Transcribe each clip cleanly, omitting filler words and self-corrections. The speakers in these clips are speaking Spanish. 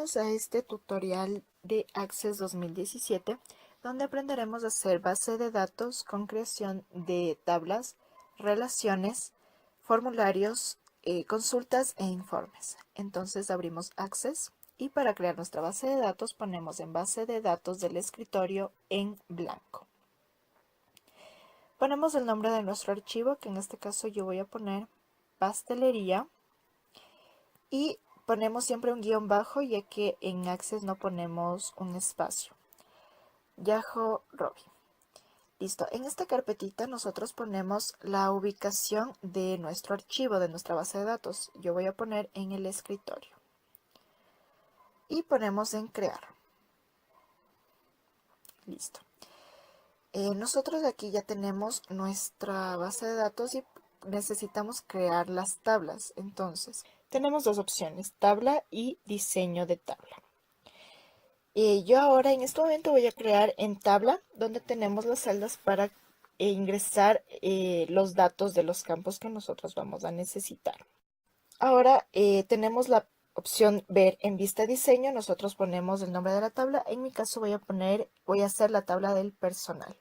Bienvenidos a este tutorial de Access 2017, donde aprenderemos a hacer base de datos con creación de tablas, relaciones, formularios, consultas e informes. Entonces abrimos Access y para crear nuestra base de datos ponemos en base de datos del escritorio en blanco. Ponemos el nombre de nuestro archivo, que en este caso yo voy a poner pastelería, y ponemos siempre un guión bajo, ya que en Access no ponemos un espacio. Yahoo Robin. Listo. En esta carpetita nosotros ponemos la ubicación de nuestro archivo, de nuestra base de datos. Yo voy a poner en el escritorio. Y ponemos en crear. Listo. Nosotros aquí ya tenemos nuestra base de datos y necesitamos crear las tablas. Entonces, tenemos dos opciones, tabla y diseño de tabla. Yo ahora en este momento voy a crear en tabla, donde tenemos las celdas para ingresar los datos de los campos que nosotros vamos a necesitar. Ahora tenemos la opción ver en vista diseño. Nosotros ponemos el nombre de la tabla. En mi caso voy a hacer la tabla del personal.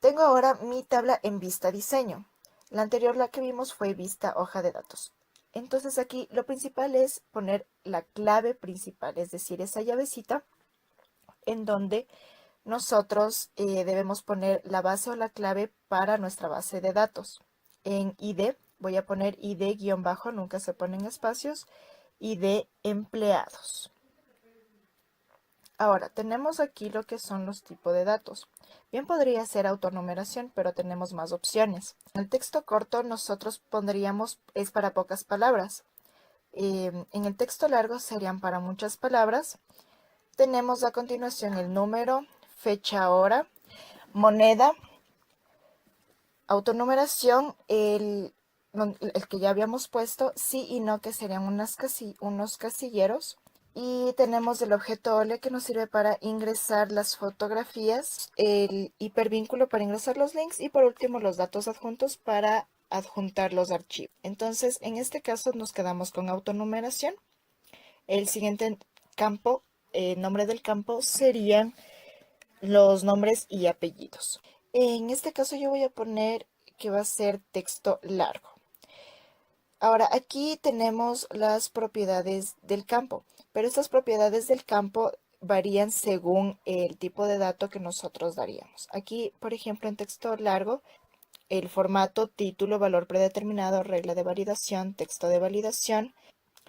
Tengo ahora mi tabla en vista diseño. La anterior, la que vimos, fue vista hoja de datos. Entonces aquí lo principal es poner la clave principal, es decir, esa llavecita en donde nosotros debemos poner la base o la clave para nuestra base de datos. En ID voy a poner ID-bajo, nunca se ponen espacios, ID empleados. Ahora, tenemos aquí lo que son los tipos de datos. Bien podría ser autonumeración, pero tenemos más opciones. En el texto corto nosotros pondríamos es para pocas palabras. En el texto largo serían para muchas palabras. Tenemos a continuación el número, fecha, hora, moneda, autonumeración, el que ya habíamos puesto, sí y no, que serían unos casilleros. Y tenemos el objeto OLE, que nos sirve para ingresar las fotografías, el hipervínculo para ingresar los links y por último los datos adjuntos para adjuntar los archivos. Entonces en este caso nos quedamos con autonumeración. El siguiente campo, nombre del campo, serían los nombres y apellidos. En este caso yo voy a poner que va a ser texto largo. Ahora aquí tenemos las propiedades del campo, pero estas propiedades del campo varían según el tipo de dato que nosotros daríamos. Aquí, por ejemplo, en texto largo, el formato, título, valor predeterminado, regla de validación, texto de validación,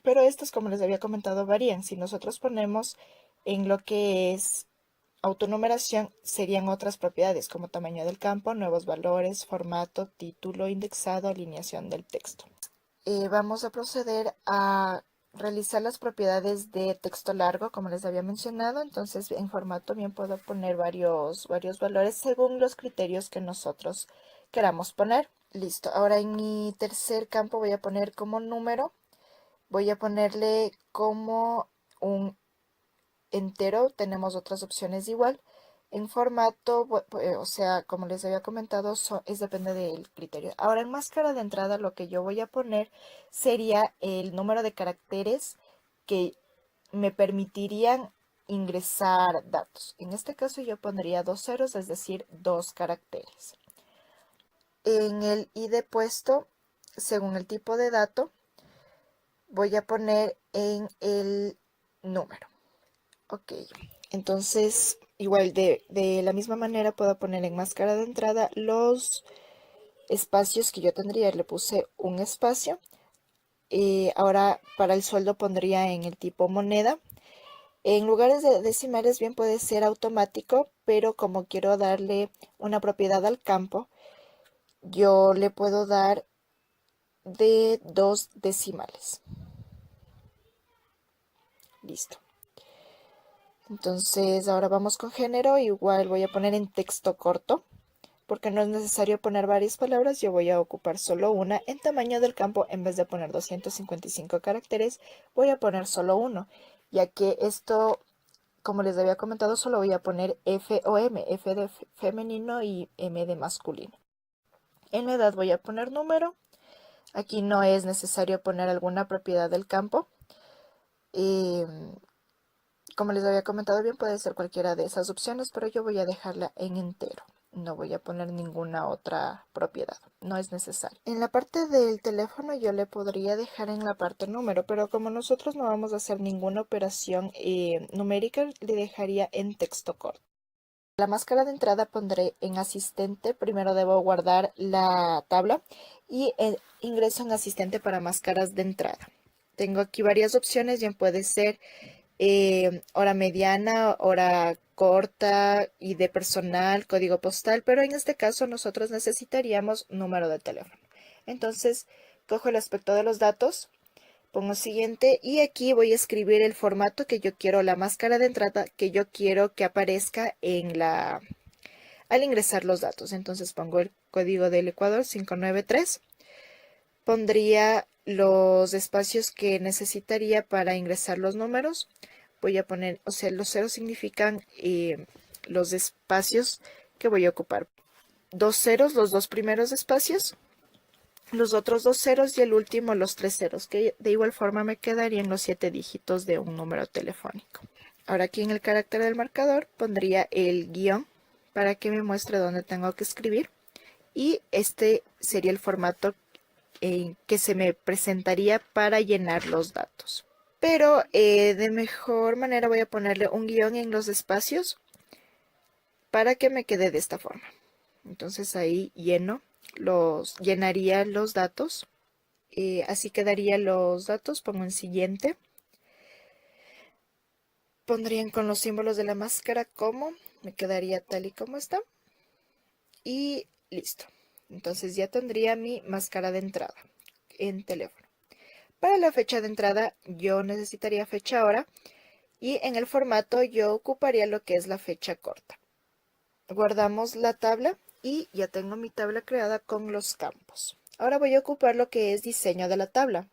pero estos, como les había comentado, varían. Si nosotros ponemos en lo que es autonumeración, serían otras propiedades como tamaño del campo, nuevos valores, formato, título, indexado, alineación del texto. Vamos a proceder a realizar las propiedades de texto largo, como les había mencionado. Entonces, en formato bien puedo poner varios valores según los criterios que nosotros queramos poner. Listo. Ahora en mi tercer campo voy a poner como número. Voy a ponerle como un entero. Tenemos otras opciones igual. En formato, o sea, como les había comentado, depende del criterio. Ahora, en máscara de entrada, lo que yo voy a poner sería el número de caracteres que me permitirían ingresar datos. En este caso yo pondría 2 ceros, es decir, 2 caracteres. En el ID puesto, según el tipo de dato, voy a poner en el número. Ok, entonces igual de la misma manera puedo poner en máscara de entrada los espacios que yo tendría. Le puse un espacio. Ahora para el sueldo pondría en el tipo moneda. En lugares de decimales bien puede ser automático, pero como quiero darle una propiedad al campo, yo le puedo dar de 2 decimales. Listo. Entonces ahora vamos con género. Igual voy a poner en texto corto, porque no es necesario poner varias palabras. Yo voy a ocupar solo una. En tamaño del campo, en vez de poner 255 caracteres, voy a poner solo uno, ya que esto, como les había comentado, solo voy a poner F o M, F de femenino y M de masculino. En la edad voy a poner número. Aquí no es necesario poner alguna propiedad del campo. Como les había comentado, bien puede ser cualquiera de esas opciones, pero yo voy a dejarla en entero. No voy a poner ninguna otra propiedad, no es necesario. En la parte del teléfono yo le podría dejar en la parte número, pero como nosotros no vamos a hacer ninguna operación numérica, le dejaría en texto corto. La máscara de entrada pondré en asistente. Primero debo guardar la tabla y ingreso en asistente para máscaras de entrada. Tengo aquí varias opciones, bien puede ser hora mediana, hora corta y de personal, código postal, pero en este caso nosotros necesitaríamos número de teléfono. Entonces, cojo el aspecto de los datos, pongo siguiente y aquí voy a escribir el formato que yo quiero, la máscara de entrada que yo quiero que aparezca al ingresar los datos. Entonces pongo el código del Ecuador 593, pondría los espacios que necesitaría para ingresar los números. Voy a poner, o sea, los ceros significan los espacios que voy a ocupar. Dos ceros, los dos primeros espacios, los otros dos ceros y el último los tres ceros, que de igual forma me quedarían los 7 dígitos de un número telefónico. Ahora aquí en el carácter del marcador pondría el guión para que me muestre dónde tengo que escribir y este sería el formato que se me presentaría para llenar los datos. Pero de mejor manera voy a ponerle un guión en los espacios para que me quede de esta forma. Entonces ahí llenaría los datos. Así quedarían los datos. Pongo en siguiente. Pondrían con los símbolos de la máscara como. Me quedaría tal y como está. Y listo. Entonces ya tendría mi máscara de entrada en teléfono. Para la fecha de entrada yo necesitaría fecha hora y en el formato yo ocuparía lo que es la fecha corta. Guardamos la tabla y ya tengo mi tabla creada con los campos. Ahora voy a ocupar lo que es diseño de la tabla,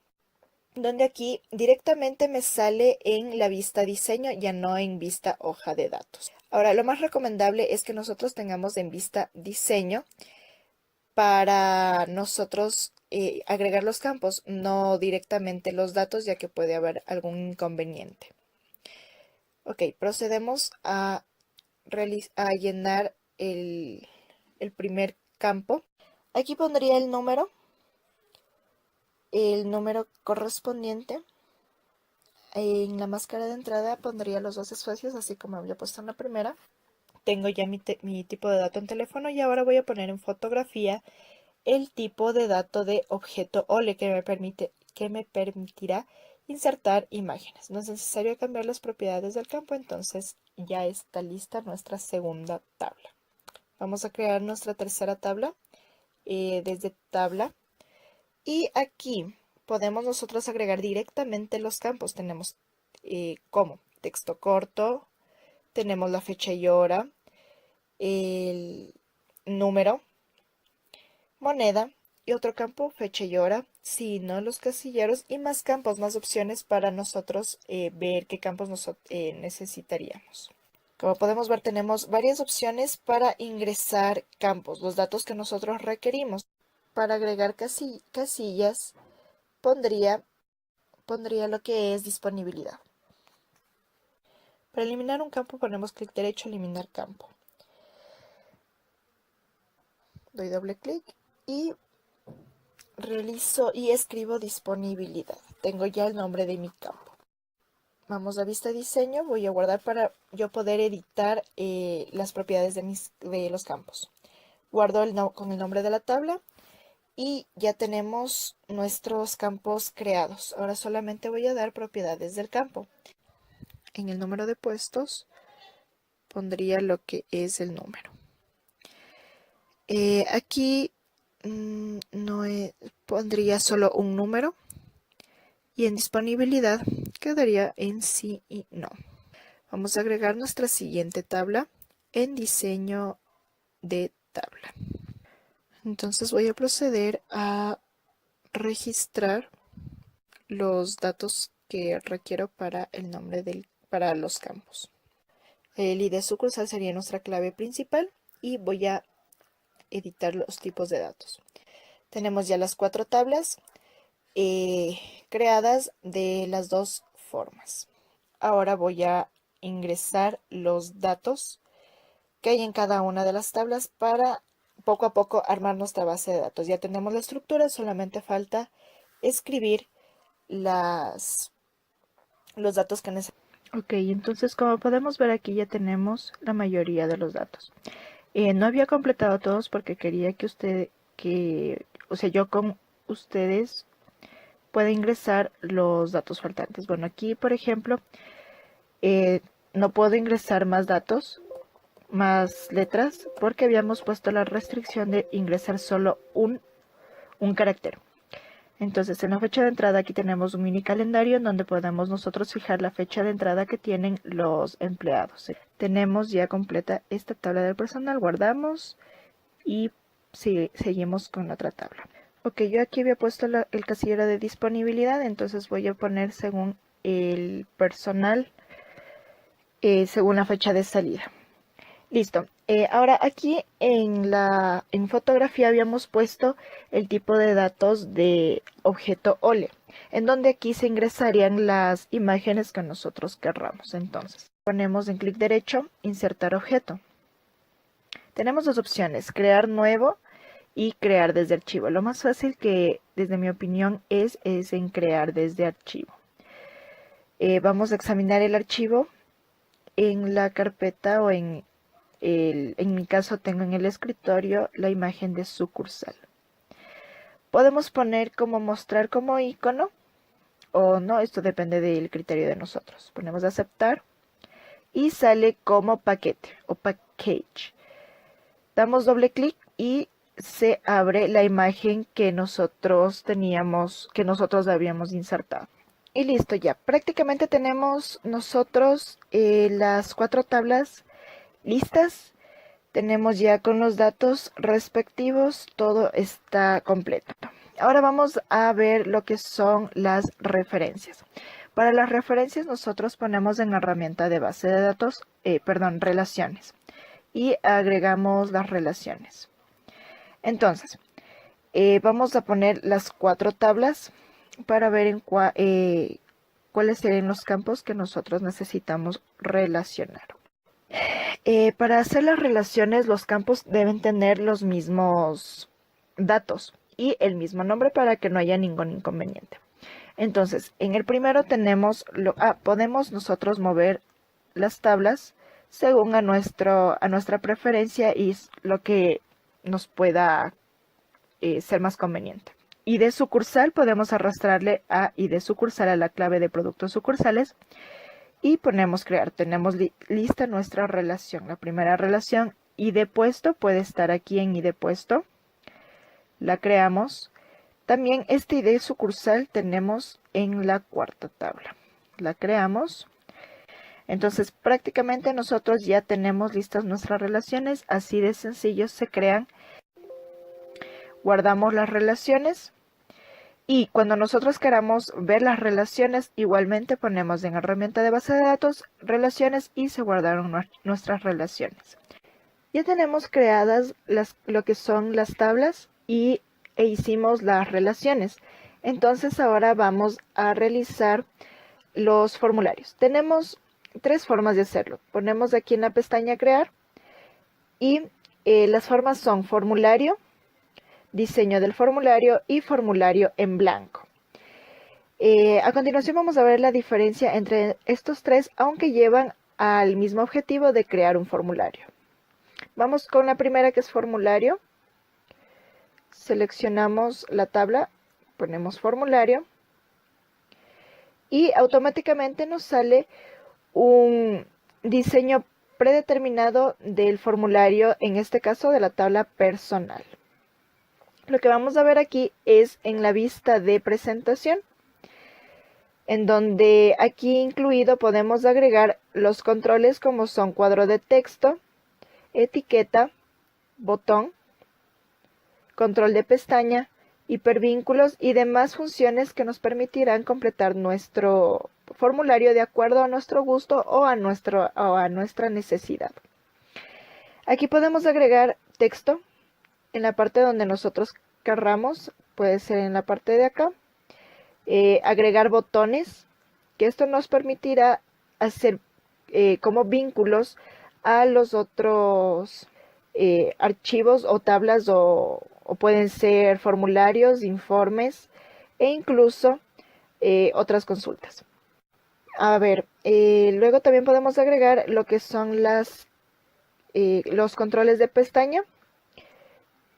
donde aquí directamente me sale en la vista diseño, ya no en vista hoja de datos. Ahora lo más recomendable es que nosotros tengamos en vista diseño para nosotros agregar los campos, no directamente los datos, ya que puede haber algún inconveniente. Ok, procedemos a llenar el primer campo. Aquí pondría el número correspondiente. En la máscara de entrada pondría los dos espacios, así como había puesto en la primera. Tengo ya mi tipo de dato en teléfono y ahora voy a poner en fotografía el tipo de dato de objeto OLE que me permitirá insertar imágenes. No es necesario cambiar las propiedades del campo, entonces ya está lista nuestra segunda tabla. Vamos a crear nuestra tercera tabla desde tabla y aquí podemos nosotros agregar directamente los campos. Tenemos como texto corto, tenemos la fecha y hora, el número, moneda y otro campo, fecha y hora, signo, los casilleros y más campos, más opciones para nosotros ver qué campos necesitaríamos. Como podemos ver, tenemos varias opciones para ingresar campos, los datos que nosotros requerimos. Para agregar casillas, pondría lo que es disponibilidad. Para eliminar un campo, ponemos clic derecho, eliminar campo. Doy doble clic y realizo y escribo disponibilidad. Tengo ya el nombre de mi campo. Vamos a vista diseño, voy a guardar para yo poder editar las propiedades de los campos. Guardo con el nombre de la tabla y ya tenemos nuestros campos creados. Ahora solamente voy a dar propiedades del campo. En el número de puestos pondría lo que es el número. Aquí pondría solo un número y en disponibilidad quedaría en sí y no. Vamos a agregar nuestra siguiente tabla en diseño de tabla. Entonces voy a proceder a registrar los datos que requiero para el nombre para los campos. El ID sucursal sería nuestra clave principal y voy a editar los tipos de datos. Tenemos ya las 4 tablas creadas de las dos formas. Ahora voy a ingresar los datos que hay en cada una de las tablas para poco a poco armar nuestra base de datos. Ya tenemos la estructura, solamente falta escribir los datos que necesitamos. Ok, entonces como podemos ver aquí ya tenemos la mayoría de los datos. No había completado todos porque quería yo con ustedes pueda ingresar los datos faltantes. Bueno, aquí por ejemplo, no puedo ingresar más datos, más letras, porque habíamos puesto la restricción de ingresar solo un carácter. Entonces, en la fecha de entrada aquí tenemos un mini calendario en donde podemos nosotros fijar la fecha de entrada que tienen los empleados. Tenemos ya completa esta tabla del personal, guardamos y seguimos con la otra tabla. Ok, yo aquí había puesto el casillero de disponibilidad, entonces voy a poner según el personal, según la fecha de salida. Listo. Ahora aquí en fotografía habíamos puesto el tipo de datos de objeto OLE, en donde aquí se ingresarían las imágenes que nosotros querramos. Entonces, ponemos en clic derecho, insertar objeto. Tenemos dos opciones, crear nuevo y crear desde archivo. Lo más fácil que, desde mi opinión, es en crear desde archivo. Vamos a examinar el archivo en la carpeta o en mi caso tengo en el escritorio la imagen de sucursal. Podemos poner como mostrar como icono o no, esto depende del criterio de nosotros. Ponemos aceptar y sale como paquete o package. Damos doble clic y se abre la imagen que nosotros habíamos insertado. Y listo, ya prácticamente tenemos nosotros las 4 tablas listas. Tenemos ya con los datos respectivos, todo está completo. Ahora vamos a ver lo que son las referencias. Para las referencias nosotros ponemos en la herramienta de base de datos, relaciones. Y agregamos las relaciones. Entonces, vamos a poner las 4 tablas para ver cuáles serían los campos que nosotros necesitamos relacionar. Para hacer las relaciones, los campos deben tener los mismos datos y el mismo nombre para que no haya ningún inconveniente. Entonces, en el primero tenemos, podemos nosotros mover las tablas según a nuestra preferencia y lo que nos pueda ser más conveniente. ID sucursal, podemos arrastrarle a ID sucursal a la clave de productos sucursales. Y ponemos crear. Tenemos lista nuestra relación. La primera relación, ID puesto, puede estar aquí en ID puesto. La creamos. También este ID sucursal tenemos en la 4ª tabla. La creamos. Entonces prácticamente nosotros ya tenemos listas nuestras relaciones. Así de sencillo se crean. Guardamos las relaciones. Y cuando nosotros queramos ver las relaciones, igualmente ponemos en herramienta de base de datos, relaciones y se guardaron nuestras relaciones. Ya tenemos creadas lo que son las tablas e hicimos las relaciones. Entonces ahora vamos a realizar los formularios. Tenemos 3 formas de hacerlo. Ponemos aquí en la pestaña crear y las formas son formulario, diseño del formulario y formulario en blanco. A continuación vamos a ver la diferencia entre estos 3, aunque llevan al mismo objetivo de crear un formulario. Vamos con la primera, que es formulario. Seleccionamos la tabla, ponemos formulario y automáticamente nos sale un diseño predeterminado del formulario, en este caso de la tabla personal. Lo que vamos a ver aquí es en la vista de presentación, en donde aquí incluido podemos agregar los controles como son cuadro de texto, etiqueta, botón, control de pestaña, hipervínculos y demás funciones que nos permitirán completar nuestro formulario de acuerdo a nuestro gusto o a nuestra necesidad. Aquí podemos agregar texto en la parte donde nosotros querramos, puede ser en la parte de acá. Agregar botones que esto nos permitirá hacer como vínculos a los otros archivos o tablas o pueden ser formularios, informes e incluso otras consultas. A ver, luego también podemos agregar lo que son los controles de pestaña,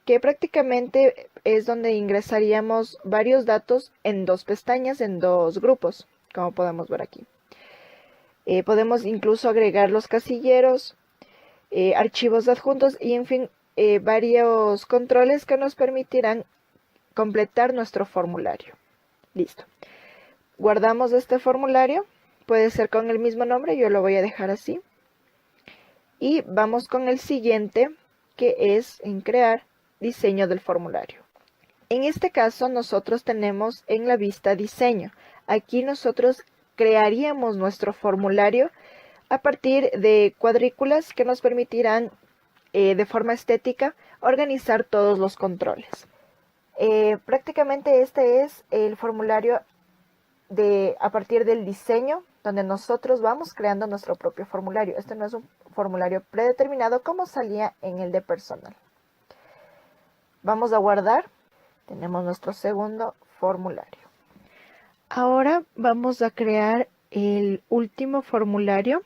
que prácticamente es donde ingresaríamos varios datos en dos pestañas, en dos grupos, como podemos ver aquí. Podemos incluso agregar los casilleros, archivos adjuntos y en fin, varios controles que nos permitirán completar nuestro formulario. Listo. Guardamos este formulario, puede ser con el mismo nombre, yo lo voy a dejar así. Y vamos con el siguiente, que es en crear diseño del formulario. En este caso nosotros tenemos en la vista diseño. Aquí nosotros crearíamos nuestro formulario a partir de cuadrículas que nos permitirán de forma estética organizar todos los controles. Prácticamente este es el formulario a partir del diseño, donde nosotros vamos creando nuestro propio formulario. Este no es un formulario predeterminado como salía en el de personal. Vamos a guardar. Tenemos nuestro segundo formulario. Ahora vamos a crear el último formulario,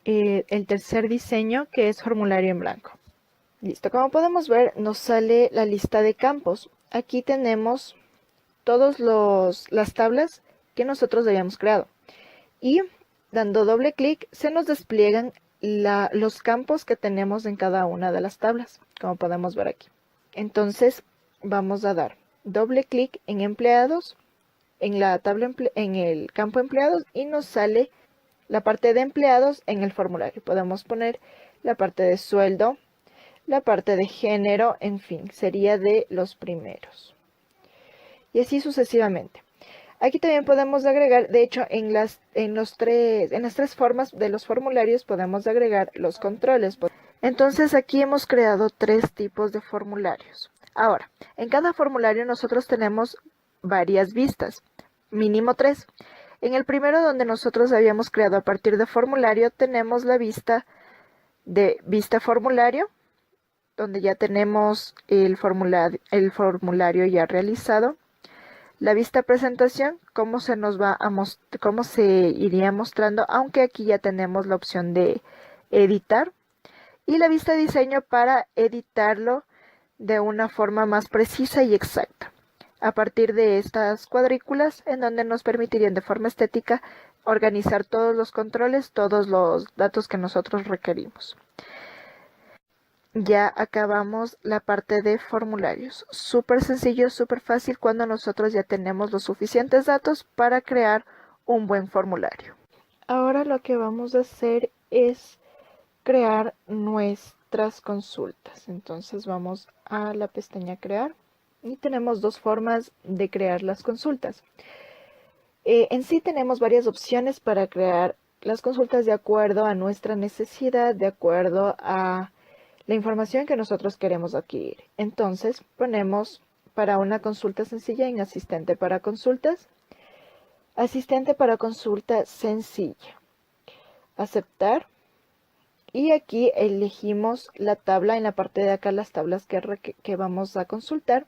el tercer diseño, que es formulario en blanco. Listo, como podemos ver, nos sale la lista de campos. Aquí tenemos todas las tablas que nosotros habíamos creado. Y dando doble clic, se nos despliegan los campos que tenemos en cada una de las tablas, como podemos ver aquí. Entonces, vamos a dar doble clic en empleados, en la tabla en el campo empleados, y nos sale la parte de empleados en el formulario. Podemos poner la parte de sueldo, la parte de género, en fin, sería de los primeros. Y así sucesivamente. Aquí también podemos agregar, de hecho, en las tres formas de los formularios podemos agregar los controles. Entonces aquí hemos creado tres tipos de formularios. Ahora, en cada formulario nosotros tenemos varias vistas, mínimo 3. En el primero, donde nosotros habíamos creado a partir de formulario, tenemos la vista de vista formulario, donde ya tenemos el formulario ya realizado. La vista presentación, cómo cómo se iría mostrando, aunque aquí ya tenemos la opción de editar. Y la vista diseño para editarlo de una forma más precisa y exacta, a partir de estas cuadrículas en donde nos permitirían de forma estética organizar todos los controles, todos los datos que nosotros requerimos. Ya acabamos la parte de formularios. Súper sencillo, súper fácil cuando nosotros ya tenemos los suficientes datos para crear un buen formulario. Ahora lo que vamos a hacer es crear nuestras consultas. Entonces vamos a la pestaña crear y tenemos dos formas de crear las consultas. En sí tenemos varias opciones para crear las consultas de acuerdo a nuestra necesidad, de acuerdo a la información que nosotros queremos adquirir. Entonces ponemos para una consulta sencilla en asistente para consultas, asistente para consulta sencilla, aceptar. Y aquí elegimos la tabla, en la parte de acá las tablas que vamos a consultar.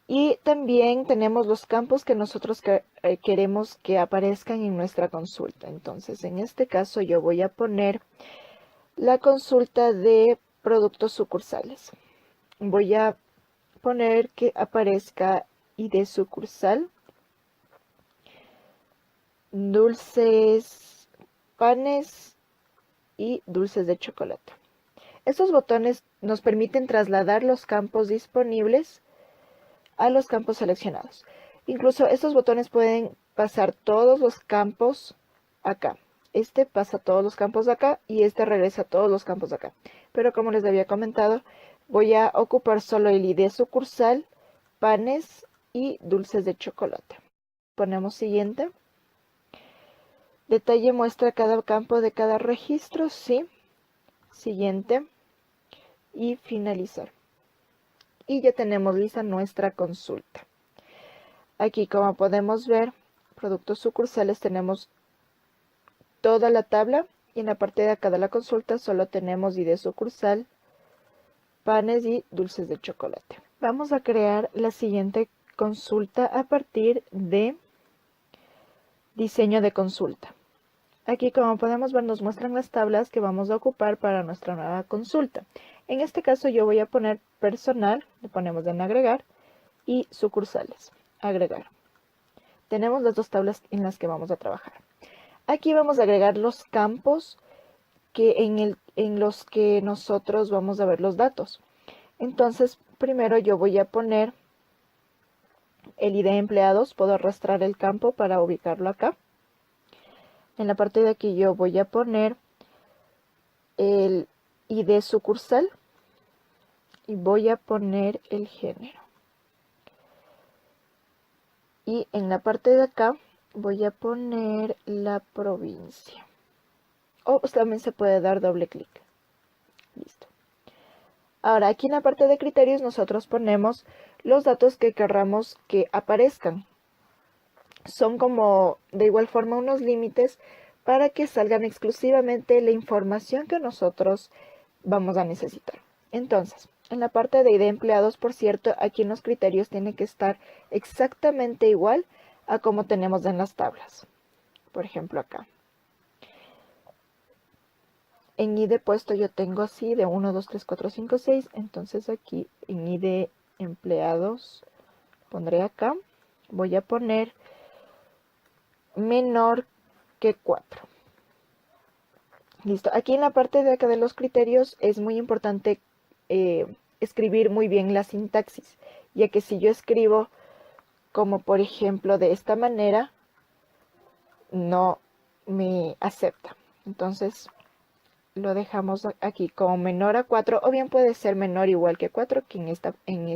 Y también tenemos los campos que nosotros queremos que aparezcan en nuestra consulta. Entonces, en este caso yo voy a poner la consulta de productos sucursales. Voy a poner que aparezca ID sucursal, dulces, panes y dulces de chocolate. Estos botones nos permiten trasladar los campos disponibles a los campos seleccionados. Incluso estos botones pueden pasar todos los campos acá. Este pasa todos los campos de acá y este regresa a todos los campos de acá. Pero como les había comentado, voy a ocupar solo el ID sucursal, panes y dulces de chocolate. Ponemos siguiente. Detalle muestra cada campo de cada registro, sí. Siguiente. Y finalizar. Y ya tenemos lista nuestra consulta. Aquí, como podemos ver, productos sucursales, tenemos toda la tabla y en la parte de acá de la consulta solo tenemos ID sucursal, panes y dulces de chocolate. Vamos a crear la siguiente consulta a partir de diseño de consulta. Aquí, como podemos ver, nos muestran las tablas que vamos a ocupar para nuestra nueva consulta. En este caso yo voy a poner personal, le ponemos en agregar, y sucursales, agregar. Tenemos las dos tablas en las que vamos a trabajar. Aquí vamos a agregar los campos en los que nosotros vamos a ver los datos. Entonces, primero yo voy a poner el ID empleados, puedo arrastrar el campo para ubicarlo acá. En la parte de aquí yo voy a poner el ID sucursal y voy a poner el género. Y en la parte de acá voy a poner la provincia. O también se puede dar doble clic. Listo. Ahora aquí en la parte de criterios nosotros ponemos los datos que querramos que aparezcan. Son como de igual forma unos límites para que salgan exclusivamente la información que nosotros vamos a necesitar. Entonces, en la parte de ID empleados, por cierto, aquí en los criterios tiene que estar exactamente igual a como tenemos en las tablas. Por ejemplo, acá. En ID puesto yo tengo así de 1, 2, 3, 4, 5, 6. Entonces aquí en ID empleados pondré acá. Voy a poner menor que 4. Listo. Aquí en la parte de acá de los criterios es muy importante escribir muy bien la sintaxis, ya que si yo escribo como por ejemplo de esta manera, no me acepta. Entonces lo dejamos aquí como menor a 4, o bien puede ser menor igual que 4, que en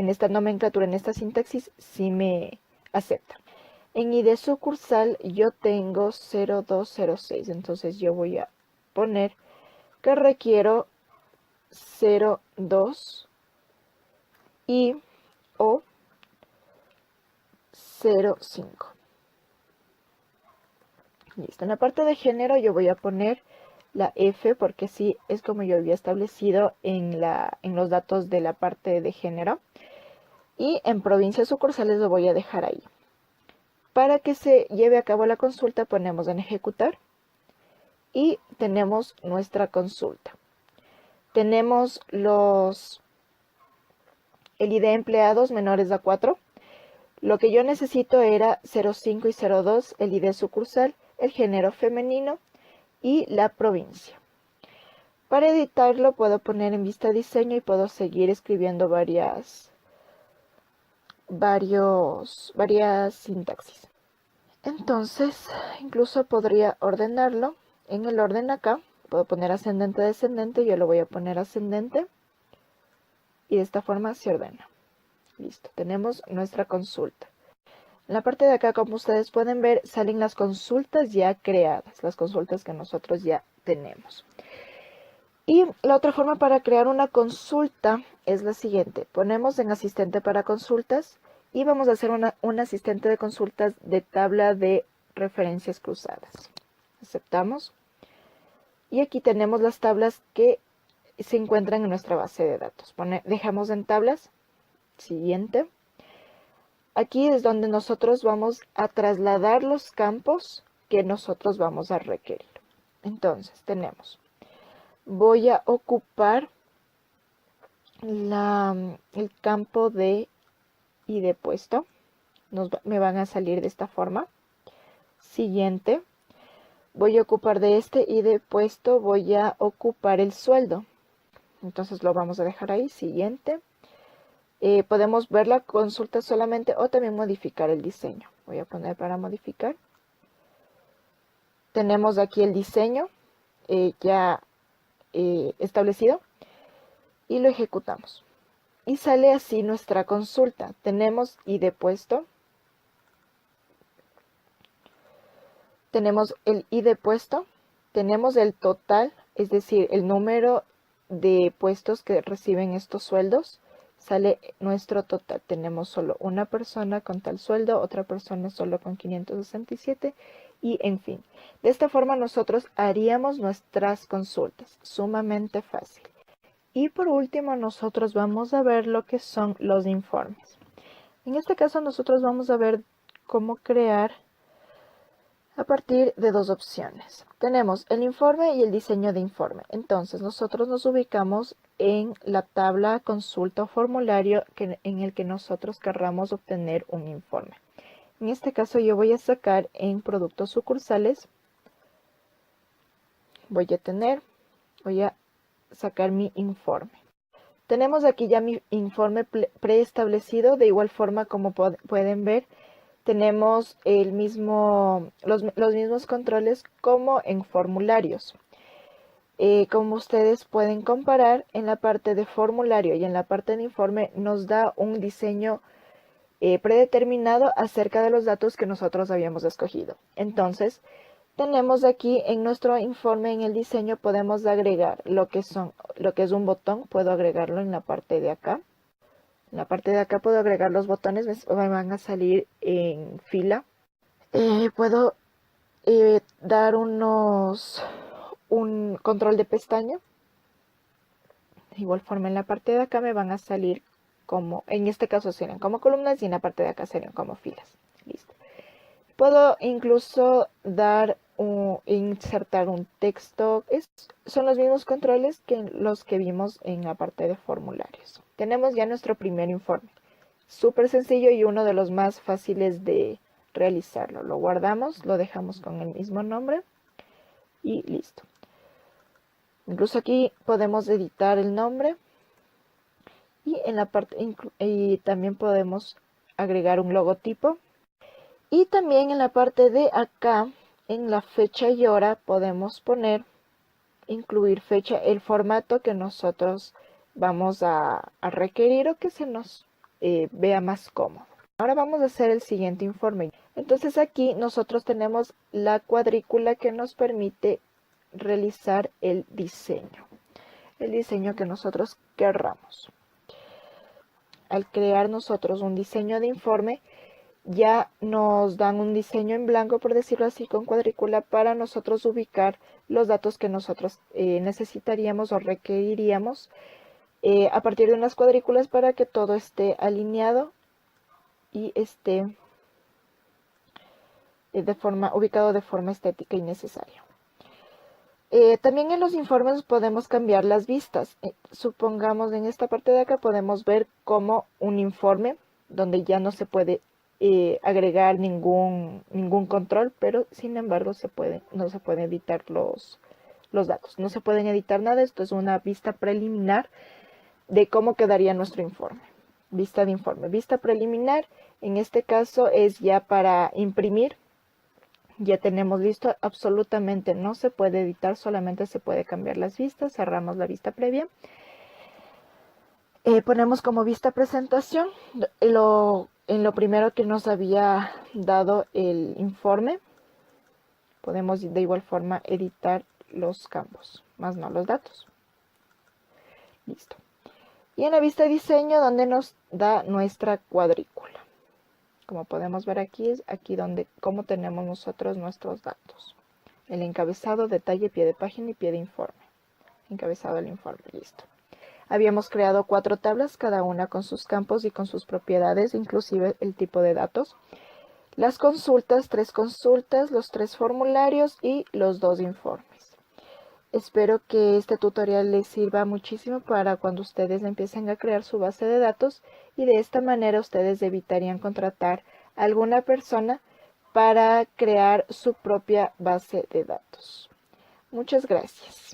esta nomenclatura, en esta sintaxis, sí me acepta. En ID sucursal yo tengo 0206, entonces yo voy a poner que requiero 02 y o 05. Listo. En la parte de género yo voy a poner la F porque sí es como yo había establecido en los datos de la parte de género. Y en provincias sucursales lo voy a dejar ahí. Para que se lleve a cabo la consulta ponemos en ejecutar y tenemos nuestra consulta. Tenemos el ID empleados menores a 4. Lo que yo necesito era 05 y 02, el ID sucursal, el género femenino y la provincia. Para editarlo puedo poner en vista diseño y puedo seguir escribiendo varias sintaxis. Entonces, incluso podría ordenarlo. En el orden acá, puedo poner ascendente, descendente. Yo lo voy a poner ascendente. Y de esta forma se ordena. Listo, tenemos nuestra consulta. En la parte de acá, como ustedes pueden ver, salen las consultas ya creadas. Las consultas que nosotros ya tenemos. Y la otra forma para crear una consulta es la siguiente. Ponemos en asistente para consultas. Y vamos a hacer un asistente de consultas de tabla de referencias cruzadas. Aceptamos. Y aquí tenemos las tablas que se encuentran en nuestra base de datos. Dejamos en tablas. Siguiente. Aquí es donde nosotros vamos a trasladar los campos que nosotros vamos a requerir. Entonces tenemos. Voy a ocupar el campo de ID puesto. Me van a salir de esta forma. Siguiente. Voy a ocupar de este ID puesto, voy a ocupar el sueldo. Entonces lo vamos a dejar ahí. Siguiente. Podemos ver la consulta solamente o también modificar el diseño. Voy a poner para modificar. Tenemos aquí el diseño ya establecido y lo ejecutamos. Y sale así nuestra consulta. Tenemos ID puesto. Tenemos el ID puesto. Tenemos el total, es decir, el número de puestos que reciben estos sueldos. sale nuestro total. Tenemos solo una persona con tal sueldo, otra persona solo con 567 y en fin. De esta forma nosotros haríamos nuestras consultas. Sumamente fácil. Y por último nosotros vamos a ver lo que son los informes. En este caso nosotros vamos a ver cómo crear a partir de dos opciones. Tenemos el informe y el diseño de informe. Entonces nosotros nos ubicamos en la tabla consulta o formulario en el que nosotros querramos obtener un informe. En este caso yo voy a sacar en productos sucursales. Voy a sacar mi informe. Tenemos aquí ya mi informe preestablecido. De igual forma, como pueden ver, tenemos los mismos controles como en formularios. Como ustedes pueden comparar, en la parte de formulario y en la parte de informe nos da un diseño predeterminado acerca de los datos que nosotros habíamos escogido. Entonces, tenemos aquí en nuestro informe, en el diseño, podemos agregar lo que es un botón. Puedo agregarlo en la parte de acá. En la parte de acá puedo agregar los botones, me van a salir en fila. Puedo dar un control de pestaña. De igual forma en la parte de acá me van a salir como, en este caso serían como columnas y en la parte de acá serían como filas. Listo. Puedo incluso insertar un texto. Son los mismos controles que los que vimos en la parte de formularios. Tenemos ya nuestro primer informe. Súper sencillo y uno de los más fáciles de realizarlo. Lo guardamos, lo dejamos con el mismo nombre y listo. Incluso aquí podemos editar el nombre y en la parte y también podemos agregar un logotipo. Y también en la parte de acá, en la fecha y hora, podemos incluir fecha, el formato que nosotros vamos a requerir o que se nos vea más cómodo. Ahora vamos a hacer el siguiente informe. Entonces aquí nosotros tenemos la cuadrícula que nos permite realizar el diseño que nosotros querramos. Al crear nosotros un diseño de informe, ya nos dan un diseño en blanco, por decirlo así, con cuadrícula para nosotros ubicar los datos que nosotros necesitaríamos o requeriríamos a partir de unas cuadrículas para que todo esté alineado y esté ubicado de forma estética y necesaria. También en los informes podemos cambiar las vistas. Supongamos en esta parte de acá podemos ver como un informe donde ya no se puede agregar ningún control, pero sin embargo no se pueden editar los datos. No se pueden editar nada. Esto es una vista preliminar de cómo quedaría nuestro informe. Vista de informe. Vista preliminar, en este caso es ya para imprimir. Ya tenemos listo, absolutamente no se puede editar, solamente se puede cambiar las vistas. Cerramos la vista previa. Ponemos como vista presentación en lo primero que nos había dado el informe. Podemos de igual forma editar los campos, más no los datos. Listo. Y en la vista diseño, donde nos da nuestra cuadrícula. Como podemos ver aquí, es aquí cómo tenemos nosotros nuestros datos. El encabezado, detalle, pie de página y pie de informe. Encabezado del informe, listo. Habíamos creado 4 tablas, cada una con sus campos y con sus propiedades, inclusive el tipo de datos. Las consultas, 3 consultas, los 3 formularios y los 2 informes. Espero que este tutorial les sirva muchísimo para cuando ustedes empiecen a crear su base de datos y de esta manera ustedes evitarían contratar a alguna persona para crear su propia base de datos. Muchas gracias.